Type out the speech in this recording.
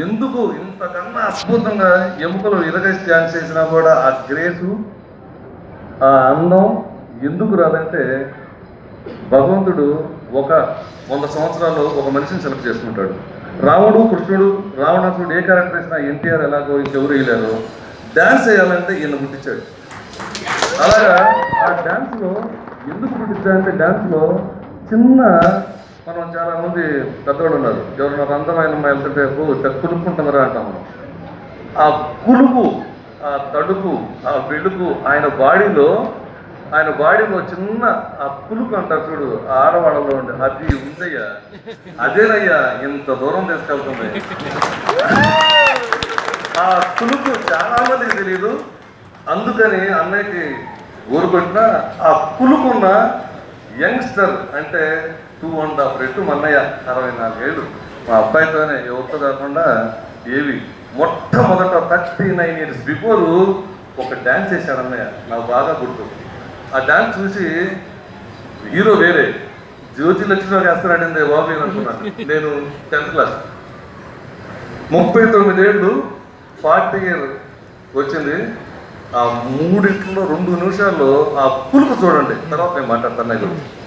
ఎందుకు ఇంతకన్నా అద్భుతంగా ఎముకలు ఇరగేసి డ్యాన్స్ చేసినా కూడా ఆ గ్రేసు ఆ అందం ఎందుకు రాదంటే భగవంతుడు ఒక 100 సంవత్సరాల్లో ఒక మనిషిని సెలెక్ట్ చేసుకుంటాడు. రాముడు, కృష్ణుడు, రావణాసుడు ఏ క్యారెక్టర్ వేసినా ఎన్టీఆర్ ఎలాగో ఇంకెవరు వేయలేరు. డ్యాన్స్ వేయాలంటే ఈయన పుట్టించాడు. అలాగా ఆ డ్యాన్స్లో ఎందుకు పుట్టించాడంటే డ్యాన్స్లో చిన్న మనం చాలా మంది పెద్దవాళ్ళు ఉన్నారు, ఎవరన్నా అందమైన అమ్మాయి వెళ్తుంటే కులుపుకుంటున్నారా అంటాం మనం. ఆ కులుపు, ఆ తడుపు, ఆ వెలుగు ఆయన బాడీలో చిన్న ఆ కులుపు అంటారు చూడు, ఆ ఆడవాళ్ళలో ఉండే అది ఉందయ్యా. అదేనయ్యా ఇంత దూరం తీసుకెళ్తుంది. ఆ కులుపు చాలా మందికి తెలియదు. అందుకని అన్నయ్యకి ఊరుకొట్టిన ఆ కులుకున్న యంగ్స్టర్ అంటే 2.5 రెట్టు మన్నయ్య, 64 ఏళ్ళు. మా అబ్బాయితోనే ఎవరితో కాకుండా ఏవి మొట్టమొదట 39 years బిఫోరు ఒక డ్యాన్స్ చేశాడు అన్నయ్య, నాకు బాగా గుర్తు. ఆ డ్యాన్స్ చూసి హీరో వేరే జ్యోతి లక్ష్మిలో వేస్తున్నాడండి బాబు అనుకున్నాను. నేను 10th క్లాస్, 39 ఏళ్ళు, 40 year వచ్చింది. ఆ 3 నిమిషాల్లో ఆ పులుపు చూడండి. తర్వాత నేను మాట్లాడతాను.